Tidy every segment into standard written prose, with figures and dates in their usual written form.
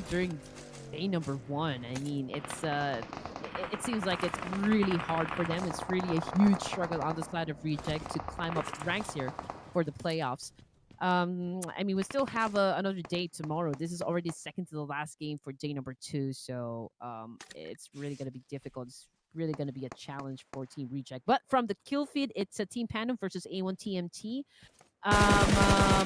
during day number one. I mean, it seems like it's really hard for them. It's really a huge struggle on the side of Reject to climb up ranks here for the playoffs. I mean, we still have another day tomorrow. This is already second to the last game for day number two, so it's really gonna be difficult. It's really gonna be a challenge for Team Reject. But from the kill feed, it's a Team Pandem versus A1 TMT.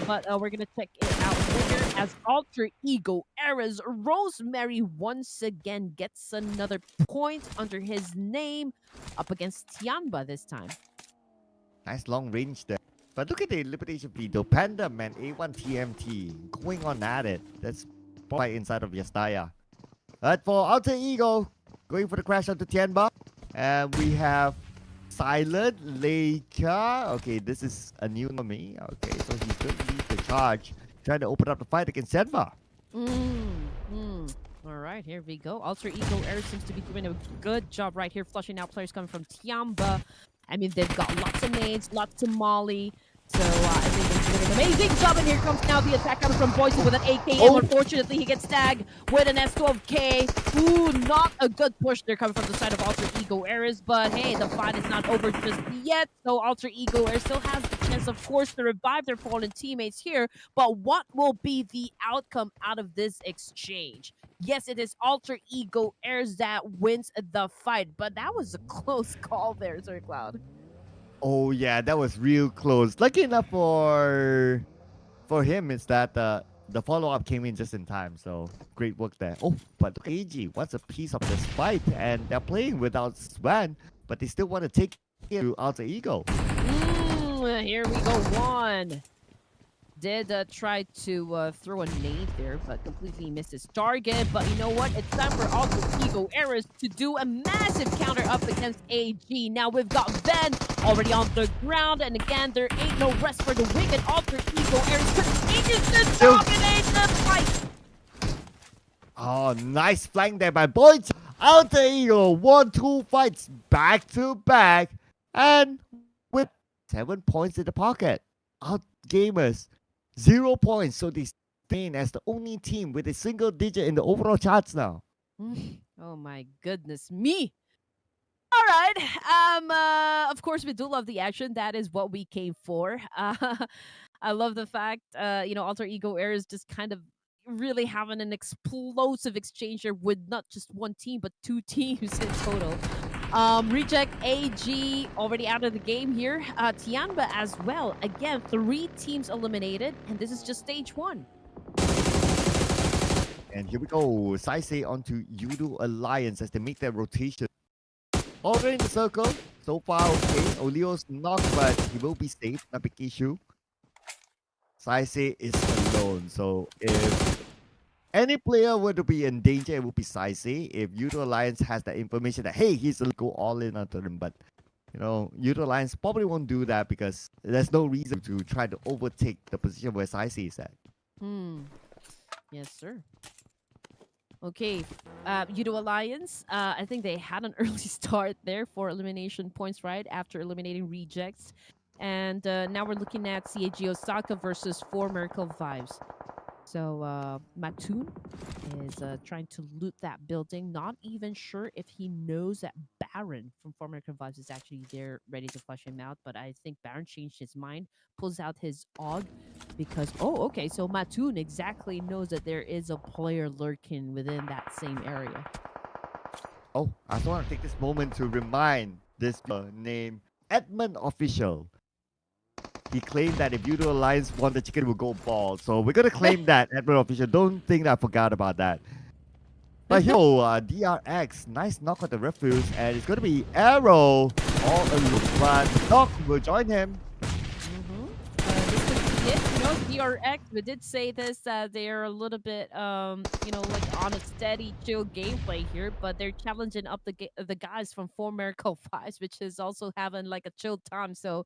But we're gonna check it out later as Alter Ego Era's Rosemary once again gets another point under his name up against Tianba this time. Nice long range there. But look at the elimination video. Panda and A1 TMT going on at it. That's right inside of Yastaya. But for Alter Ego, going for the crash onto Tianba. And we have Silent Leica. Okay, this is a new me. Okay, so he's going to lead the charge, trying to open up the fight against Tianba. All right, here we go. Alter Ego Air seems to be doing a good job right here, flushing out players coming from Tianba. I mean, they've got lots of nades, lots of Molly. So I think they're doing an amazing job. And here comes now the attack coming from Boise with an AKM. Oh. Unfortunately, he gets tagged with an S12K. Ooh, not a good push there coming from the side of Alter Ego Ares. But hey, the fight is not over just yet. So Alter Ego Ares still has the chance, of course, to revive their fallen teammates here. But what will be the outcome out of this exchange? Yes, it is Alter Ego Ares that wins the fight. But that was a close call there, Sir Cloud. Oh yeah, that was real close. Lucky enough for him is that the follow-up came in just in time. So great work there. Oh, but AG wants a piece of this fight, and they're playing without Swan, but they still want to take it to Alter Ego. Here we go. One did try to throw a nade there, but completely missed his target. But you know what? It's time for Alter Ego Eras to do a massive counter up against AG. Now we've got Ben already on the ground, and again, there ain't no rest for the wicked. Alter Ego Eras continues to dominate the fight. Oh, nice flank there by Boyd. Alter Ego won 2 fights back to back, and with 7 points in the pocket. Out gamers 0 points, so they remain as the only team with a single digit in the overall charts now. Oh my goodness me. All right. Of course, we do love the action. That is what we came for. I love the fact, Alter Ego Air is just kind of really having an explosive exchange here with not just one team, but 2 teams in total. Reject AG already out of the game here. Tianba as well. Again, 3 teams eliminated, and this is just stage 1. And here we go. Saisei onto Yudo Alliance as they make their rotation. Already in the circle. So far, okay. Olio's knocked, but he will be safe. Not big issue. Saisei is alone. So if any player were to be in danger, it would be Saisei. If Yudo Alliance has that information that, hey, he's going to go all in onto them. But, Yudo Alliance probably won't do that because there's no reason to try to overtake the position where Saisei is at. Yes, sir. Okay, Yudo Alliance, I think they had an early start there for elimination points, right? After eliminating Rejects. And now we're looking at CAG Osaka versus 4 Miracle Vibes. So Mattoon is trying to loot that building. Not even sure if he knows that Baron from former Vibes is actually there ready to flush him out. But I think Baron changed his mind, pulls out his AUG because, okay, so Mattoon exactly knows that there is a player lurking within that same area. Oh, I just want to take this moment to remind this name Edmund Official. He claimed that if Yudo Alliance won, the chicken will go bald. So we're going to claim that, Edmund Official. Don't think that I forgot about that. But yo, DRX, nice knock on the refuse. And it's going to be Arrow all alone. But Doc will join him. This could be it. DRX, we did say this, they're a little bit, like on a steady, chill gameplay here. But they're challenging up the guys from 4 Miracle 5s, which is also having like a chill time. So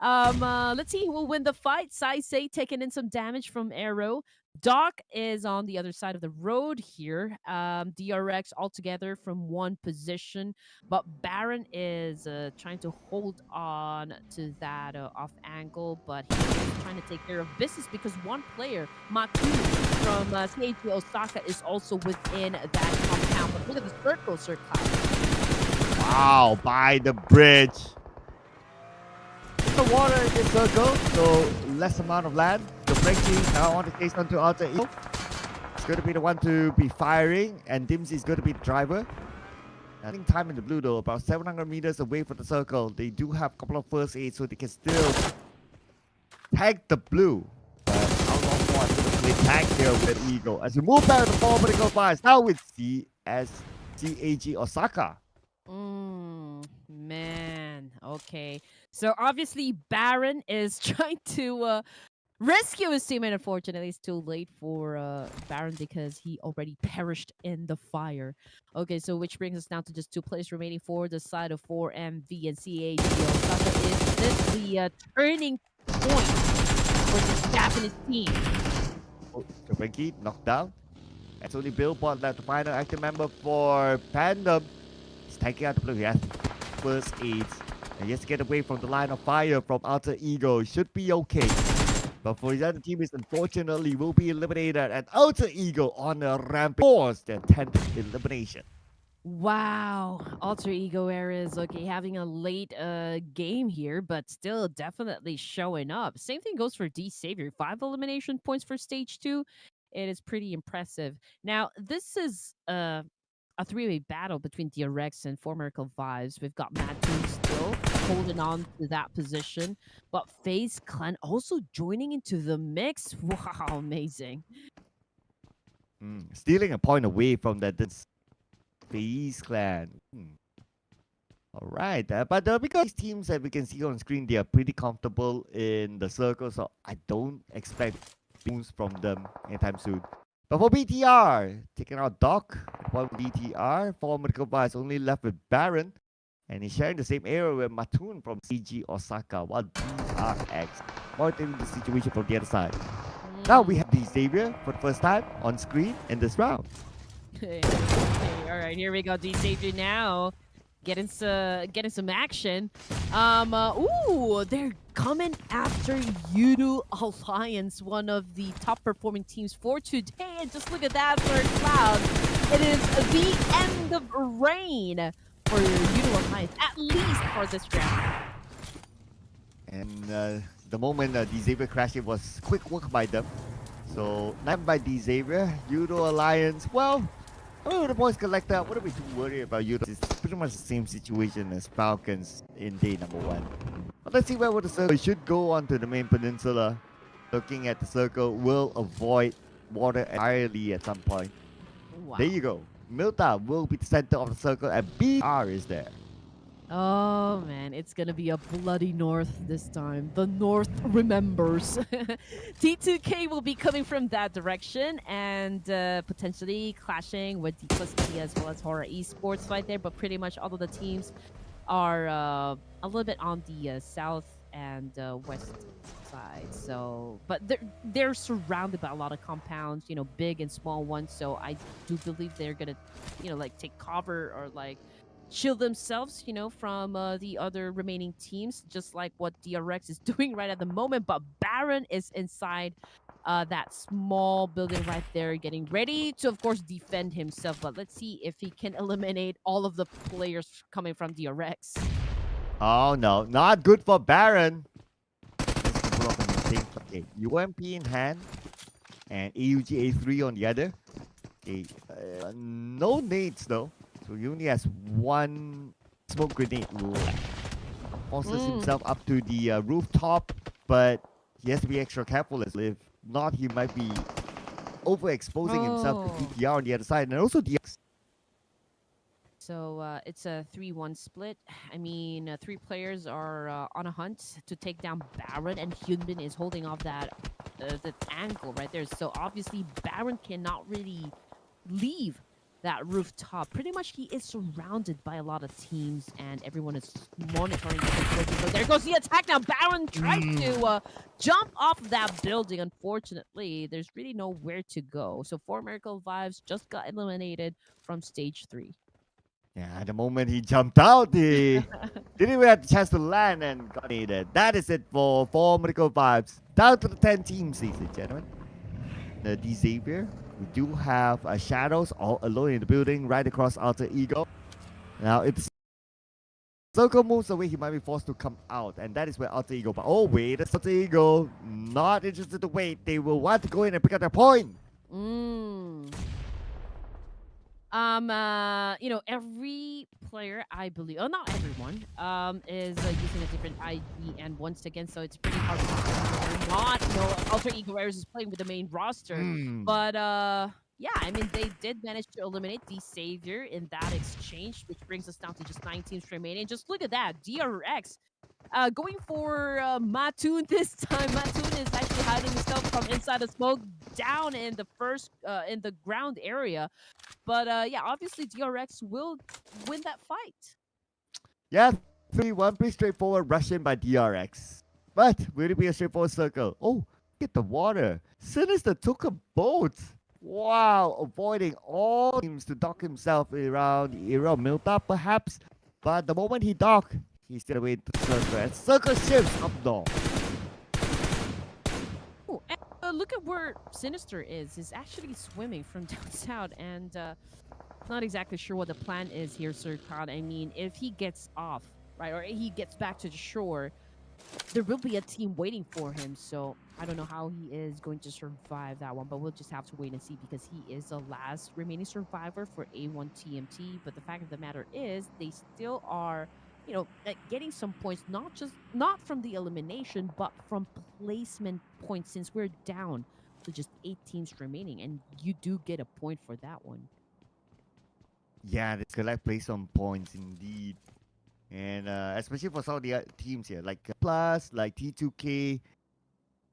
Let's see who will win the fight. Saisei taking in some damage from Arrow. Doc is on the other side of the road here. DRX altogether from one position, but Baron is trying to hold on to that off angle, but he's trying to take care of business because one player, Matu from CAG Osaka, is also within that compound. But look at the circle, Sir Cloud. Wow, by the bridge. The water in this circle, so less amount of land. The Frankie now on the case onto Alter Ego. It's going to be the one to be firing, and Dimsy is going to be the driver. I think time in the blue though, about 700 meters away from the circle. They do have a couple of first aids, so they can still tag the blue. But how long more is going to play tag here with Eagle as we move back to the forward vertical bias. Now with CAG Osaka. Man. Okay. So obviously Baron is trying to rescue his team, and unfortunately it's too late for Baron because he already perished in the fire. Okay, so which brings us down to just 2 players remaining for the side of 4MV and CAG Osaka. Is this the turning point for this Japanese team? Oh, Frankie knocked down. It's only Billboard left, the final active member for Pandem. He's taking out the blue. He has first aids. And he has to get away from the line of fire from Alter Ego. Should be okay. But for the other team, is unfortunately will be eliminated. And Alter Ego on a rampage force their 10th elimination. Wow, Alter Ego era is okay, having a late game here, but still definitely showing up. Same thing goes for D Savior. 5 elimination points for stage 2. It is pretty impressive. Now, this is a 3-way battle between DRX and Four Miracle Vibes. We've got Mattoon still holding on to that position, but FaZe Clan also joining into the mix. Wow, amazing. Stealing a point away from that FaZe Clan. All right, but because these teams that we can see on screen, they are pretty comfortable in the circle, so I don't expect moves from them anytime soon. But for BTR, taking out Doc, one BTR, Four Medical Bias only left with Baron, and he's sharing the same area with Mattoon from CG Osaka, while DRX monitoring the situation from the other side. Now we have the Xavier for the first time on screen in this round. Okay, all right, here we go. D Savior now getting some action. Ooh, they're coming after Yudu Alliance, one of the top performing teams for today. And just look at that for Cloud. It is the end of rain for Yudu Alliance, at least for this round. And the moment D Xavier crashed, it was quick work by them. So, not by D Xavier, Yudo Alliance. Well, I mean, with the points collector, what are we too worried about Yudo? It's pretty much the same situation as Falcons in day number 1. But let's see where the circle should go on to the main peninsula. Looking at the circle, will avoid water entirely at some point. Wow. There you go. Milta will be the center of the circle, and BR is there. Oh man, it's gonna be a bloody north this time. The north remembers. T2K will be coming from that direction and potentially clashing with Duplicity as well as Horror Esports right there. But pretty much all of the teams are a little bit on the south and west side. So, but they're surrounded by a lot of compounds, you know, big and small ones. So I do believe they're gonna, you know, like take cover or like shield themselves, you know, from the other remaining teams, just like what DRX is doing right at the moment. But Baron is inside that small building right there, getting ready to, of course, defend himself. But let's see if he can eliminate all of the players coming from DRX. Oh no, not good for Baron. Let's pull off a mistake. Okay, UMP in hand and AUG A3 on the other. Okay, no nades though. So he only has one smoke grenade left. Forces himself up to the rooftop, but he has to be extra careful as if not, he might be overexposing himself to BTR on the other side, and also DX. So it's a 3-1 split. I mean, 3 players are on a hunt to take down Baron, and Hyunbin is holding off that angle right there. So obviously, Baron cannot really leave that rooftop. Pretty much he is surrounded by a lot of teams and everyone is monitoring the situation. So there goes the attack now. Baron tried to jump off of that building. Unfortunately, there's really nowhere to go. So 4 Miracle Vibes just got eliminated from stage 3. Yeah, the moment he jumped out, he didn't even have the chance to land and got eliminated. That is it for 4 Miracle Vibes. Down to the 10 teams, ladies and gentlemen. The D Xavier. We do have Shadows all alone in the building right across Alter Ego. Now, if the circle moves away, he might be forced to come out. And that is where Alter Ego. But oh, wait, that's Alter Ego. Not interested to wait. They will want to go in and pick up their point. Every player, I believe, not everyone, is using a different ID, and once again, so it's pretty hard to not, Alter Ego Ares is playing with the main roster, but yeah, I mean, they did manage to eliminate the Savior in that exchange, which brings us down to just 9 teams remaining. Just look at that, DRX going for Mattoon this time. Mattoon is actually hiding himself from inside the smoke down in the first in the ground area. But yeah, obviously DRX will win that fight. Yeah, 3-1, pretty straightforward Russian by DRX. But will it be a straightforward circle? Oh, look at the water. Sinister took a boat. Wow, avoiding all teams to dock himself around the area of Milta, perhaps. But the moment he docked, he's still away to the circle. And circle shifts up north. Oh, and look at where Sinister is. He's actually swimming from down south, and not exactly sure what the plan is here, Sir Todd. I mean, if he gets off, right, or he gets back to the shore, there will be a team waiting for him. So I don't know how he is going to survive that one, but we'll just have to wait and see because he is the last remaining survivor for A1 TMT. But the fact of the matter is, they still are, getting some points, not from the elimination, but from placement points, since we're down to just 8 teams remaining, and you do get a point for that one. Yeah, they collect place on points indeed. And especially for some of the teams here, like Plus, like T2K,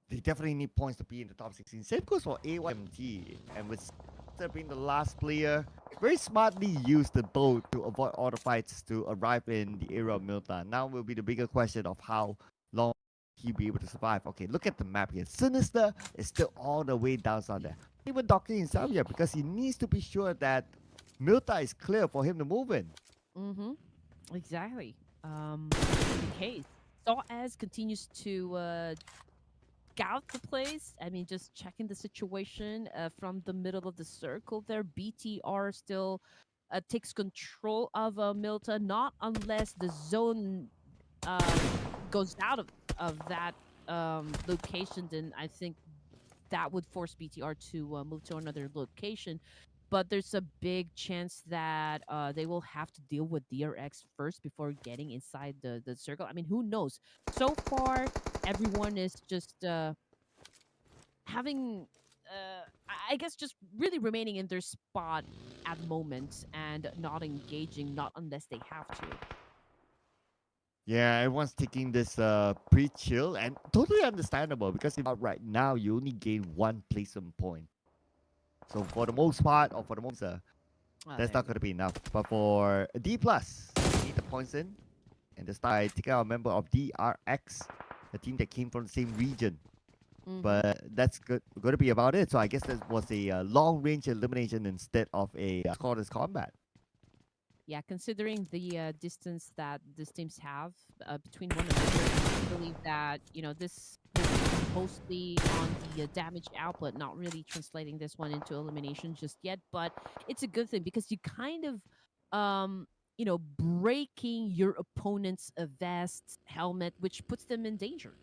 they definitely need points to be in the top 16. Same goes for A1MT. And with Sinister being the last player, very smartly used the boat to avoid all the fights to arrive in the area of Milta. Now will be the bigger question of how long he'll be able to survive. Okay, look at the map here. Sinister is still all the way down south there. Even docking himself here because he needs to be sure that Milta is clear for him to move in. Exactly. The case. Saw continues to scout the place. I mean, just checking the situation from the middle of the circle there. BTR still takes control of Milta, not unless the zone goes out of that location. Then I think that would force BTR to move to another location. But there's a big chance that they will have to deal with DRX first before getting inside the circle. I mean, who knows? So far, everyone is just having, I guess, just really remaining in their spot at the moment and not engaging, not unless they have to. Yeah, everyone's taking this pretty chill and totally understandable because right now you only gain 1 placement point. So for the most part, or for the most, that's not going to be enough. But for D+, you need the points in. And this time, I take out a member of DRX, the team that came from the same region. But that's going to be about it. So I guess that was a long-range elimination instead of a scoreless combat. Yeah, considering the distance that these teams have between one another, I believe that, this will be mostly on the damage output, not really translating this one into elimination just yet. But it's a good thing because you kind of, breaking your opponent's vest, helmet, which puts them in danger.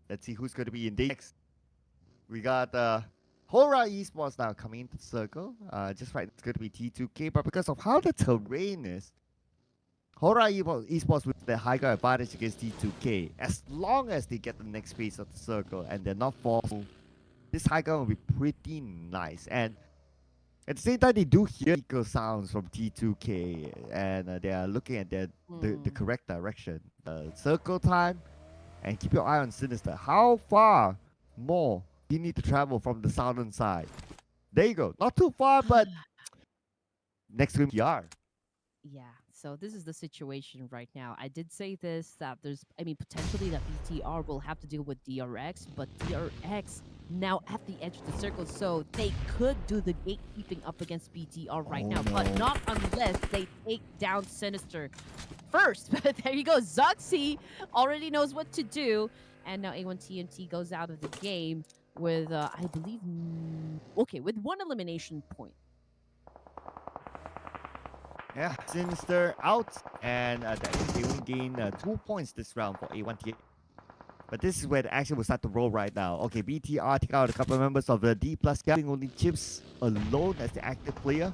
Let's see who's going to be in next. We got Hora Esports now coming into the circle. Just right, it's going to be T2K, but because of how the terrain is, Hora Esports with the high ground advantage against T2K. As long as they get the next phase of the circle and they're not forced, this high ground will be pretty nice. And at the same time, they do hear eco sounds from T2K, and they are looking at the correct direction. Circle time, and keep your eye on Sinister. How far more you need to travel from the southern side? There you go. Not too far, but next to BTR. Yeah, so this is the situation right now. I did say this that I mean, potentially that BTR will have to deal with DRX, but DRX now at the edge of the circle, so they could do the gatekeeping up against BTR right Oh, now, but no. not unless they take down Sinister first. But there you go. Zuxi already knows what to do, and now A1TNT goes out of the game with, I believe, okay, with one elimination point. Yeah, Sinister out, and they will gain 2 points this round for A1T. But this is where the action will start to roll right now. Okay, BTR take out a couple of members of the D+, getting only Chips alone as the active player.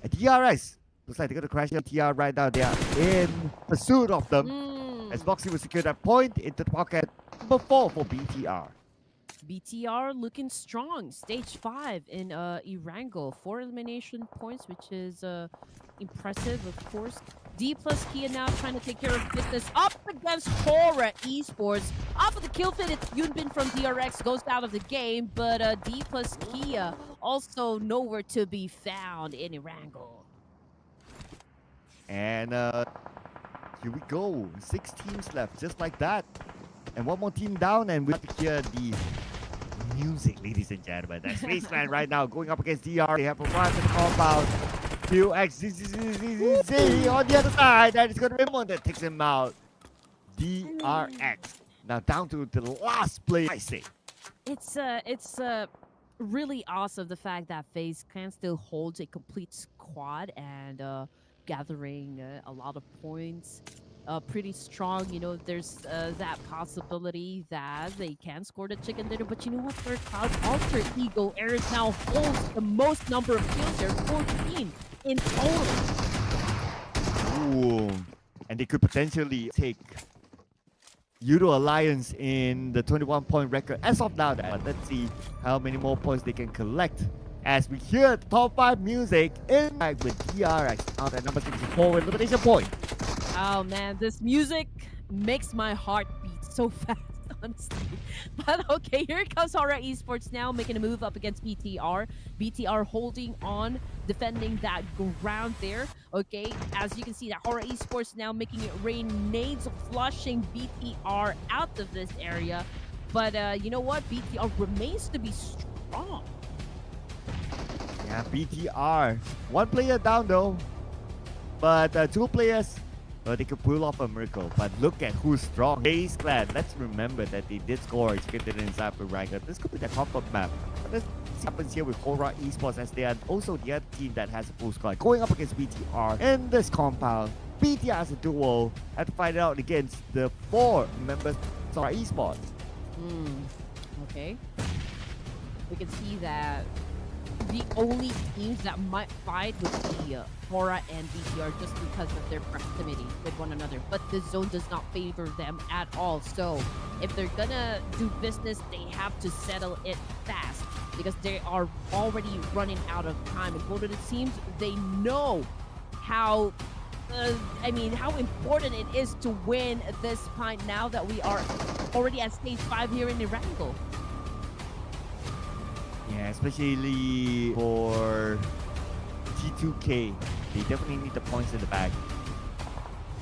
And DRS, looks like they're going to crash BTR right now. They are in pursuit of them. As Boxy will secure that point into the pocket. Number 4 for BTR. BTR looking strong. Stage 5 in Erangel. 4 elimination points, which is impressive, of course. D plus Kia now trying to take care of business up against Hora Esports. Off of the kill fit, it's Yunbin from DRX goes out of the game, but D plus Kia also nowhere to be found in Erangel. And here we go. 6 teams left, just like that. And one more team down, and we have to hear the music, ladies and gentlemen. That's Spaceland right now going up against DR. They have arrived in the compound. QX on the other side. That is going to be one that takes him out. DRX. Now down to the last play, I say. It's really awesome the fact that FaZe Clan still holds a complete squad and gathering a lot of points. Pretty strong, you know, there's that possibility that they can score the chicken dinner, but you know what, their Cloud Alter Ego Ares now holds the most number of kills here, 14 in total. Ooh. And they could potentially take Yudo Alliance in the 21-point record as of now. But let's see how many more points they can collect as we hear top 5 music in with DRX out at number 64 with elimination point. Oh man, this music makes my heart beat so fast, honestly. But okay, here comes Hora Esports now making a move up against BTR. BTR holding on, defending that ground there. Okay, as you can see, that Hora Esports now making it rain nades, flushing BTR out of this area. But you know what? BTR remains to be strong. Yeah, BTR. 1 player down though, but 2 players. They could pull off a miracle, but look at who's strong. FaZe Clan. Let's remember that they did score a chicken inside the ranker. This could be the comfort map. But let's see what happens here with Hora Esports as they are also the other team that has a full squad going up against BTR in this compound. BTR as a duo have to fight it out against the 4 members of Hora Esports. Okay. We can see that the only teams that might fight would be Hora and BTR just because of their proximity with one another. But the zone does not favor them at all. So if they're gonna do business, they have to settle it fast because they are already running out of time. And both of the teams, they know how how important it is to win this fight now that we are already at stage 5 here in Erangel. Yeah, especially for G2K. They definitely need the points in the bag.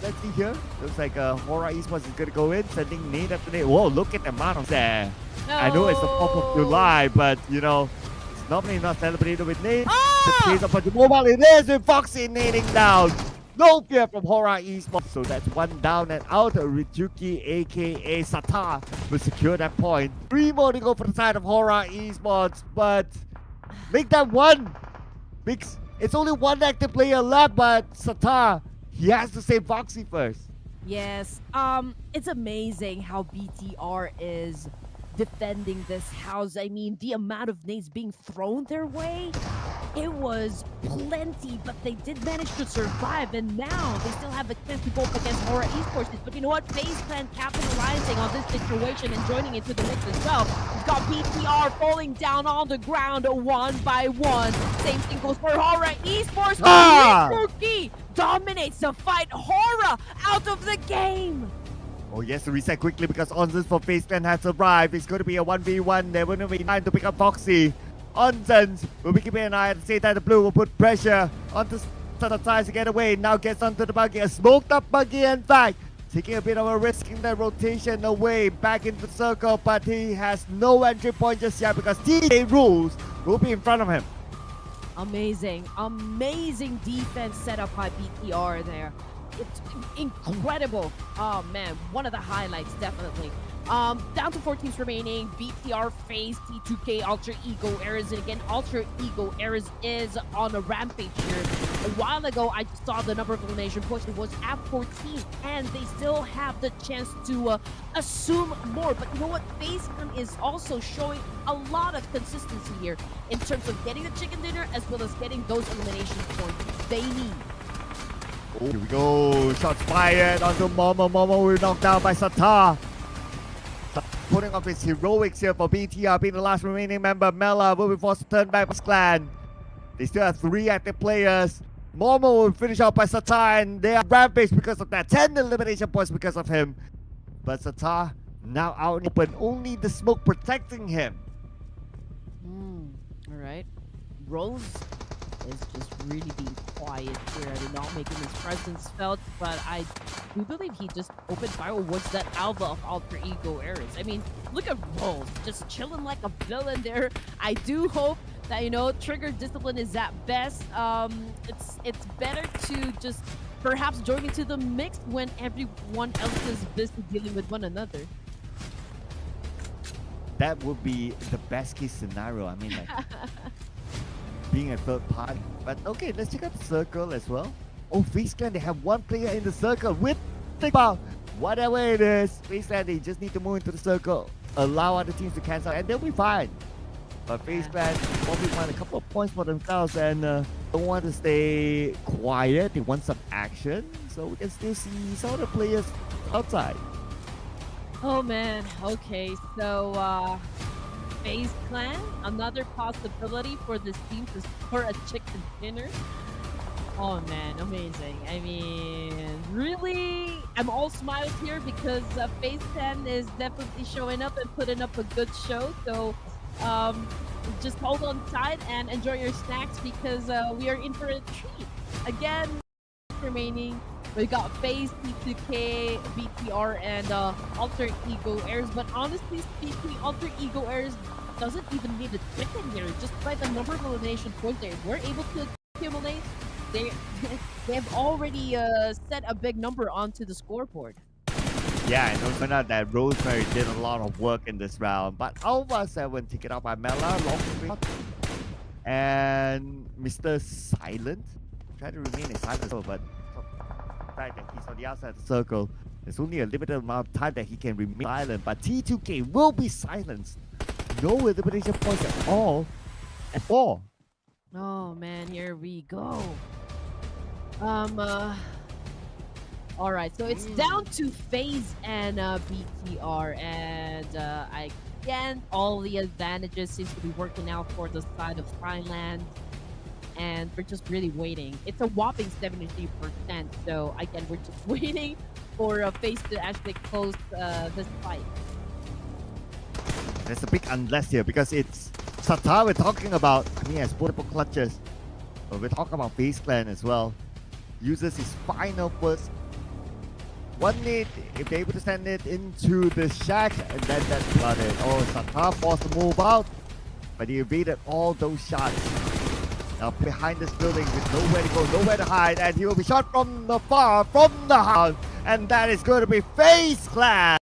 Let's see here. Looks like Hora Esports is going to go in, sending nade after nade. Whoa, look at the amount of there. No. I know it's the 4th of July, but, you know, it's normally not celebrated with nade. Ah! The case of PUBGMOBILE, it is with Foxy nading down. No fear from Hora Esports. So that's 1 down and out. Rijuki, a.k.a. Satar, will secure that point. 3 more to go for the side of Hora Esports, but make that 1. Because it's only 1 active player left, but Satar, he has to save Foxy first. Yes. It's amazing how BTR is defending this house. I mean, the amount of nades being thrown their way, it was plenty, but they did manage to survive, and now they still have a chance to go up against Hora Esports. But you know what? FaZe Clan capitalizing on this situation and joining into the mix as well. We've got BTR falling down on the ground 1 by 1. Same thing goes for Hora Esports. Rizuki dominates the fight. Hora out of the game. Oh yes, to reset quickly because Onzus for FaZe Clan has arrived. It's going to be a 1v1. There will be time to pick up Foxy. Onsens will be keeping an eye at the same time. The blue will put pressure onto Satar to get away. Now gets onto the buggy. A smoked up buggy, in fact. Taking a bit of a risk in that rotation away back into the circle, but he has no entry point just yet because TK rules will be in front of him. Amazing defense set up by BTR there. It's incredible. Oh man, one of the highlights definitely. Down to 4 teams remaining. BTR face T2K Alter Ego Errors, and again, Alter Ego Errors is on a rampage here. A while ago, I saw the number of elimination points. It was at 14, and they still have the chance to assume more. But you know what? FaZe is also showing a lot of consistency here in terms of getting the chicken dinner as well as getting those elimination points they need. Oh, here we go. Shots fired onto Momo. Momo will knocked down by Satar. Putting off his heroics here for BTR, being the last remaining member. Mela will be forced to turn back his clan. They still have 3 active players. Momo will finish out by Satar, and they are rampage because of that. 10 elimination points because of him. But Satar now out in the open, only the smoke protecting him. All right. Rose is just really being quiet here and not making his presence felt, but I do believe he just opened fire towards that alpha of Alter Ego Errors. I mean, look at Rose just chilling like a villain there. I do hope that, you know, trigger discipline is at best. It's better to just perhaps join into the mix when everyone else is busy dealing with one another. That would be the best case scenario. I mean, like, being a third party. But okay, let's check out the circle as well. Oh, FaZe Clan, they have 1 player in the circle with the ball. Whatever it is, FaZe Clan, they just need to move into the circle, allow other teams to cancel, and they'll be fine. But FaZe Clan probably find a couple of points for themselves and don't want to stay quiet. They want some action, so we can still see some of the players outside. Oh man, okay, so FaZe Clan, another possibility for this team to score a chicken dinner. Oh man, amazing. I mean, really, I'm all smiles here because FaZe Clan is definitely showing up and putting up a good show. So just hold on tight and enjoy your snacks because we are in for a treat. Again, remaining. We got FaZe, T2K, BTR, and Alter Ego Errors. But honestly speaking, Alter Ego Errors doesn't even need a chicken here. Just by the number of elimination points they were able to accumulate, they have already set a big number onto the scoreboard. Yeah, and also not that Rosemarry did a lot of work in this round. But Alpha 7 taken out by Mela, long and Mr. Silent. Trying to remain a silent, but the fact that he's on the outside of the circle, there's only a limited amount of time that he can remain silent. But T2K will be silenced. No elimination points at all. At all. Oh man, here we go. All right, so it's down to FaZe and BTR, and again, all the advantages seems to be working out for the side of Thailand, and we're just really waiting. It's a whopping 73%, so again, we're just waiting for FaZe to actually close this fight. There's a big unless here because it's Satar we're talking about. He has multiple clutches, but we're talking about FaZe Clan as well. Uses his final burst. 1 need, if they're able to send it into the shack, and then that's about it. Oh, Satar forced to move out, but he evaded all those shots. Now behind this building with nowhere to go, nowhere to hide, and he will be shot from the far, from the house, and that is going to be FaZe Clan.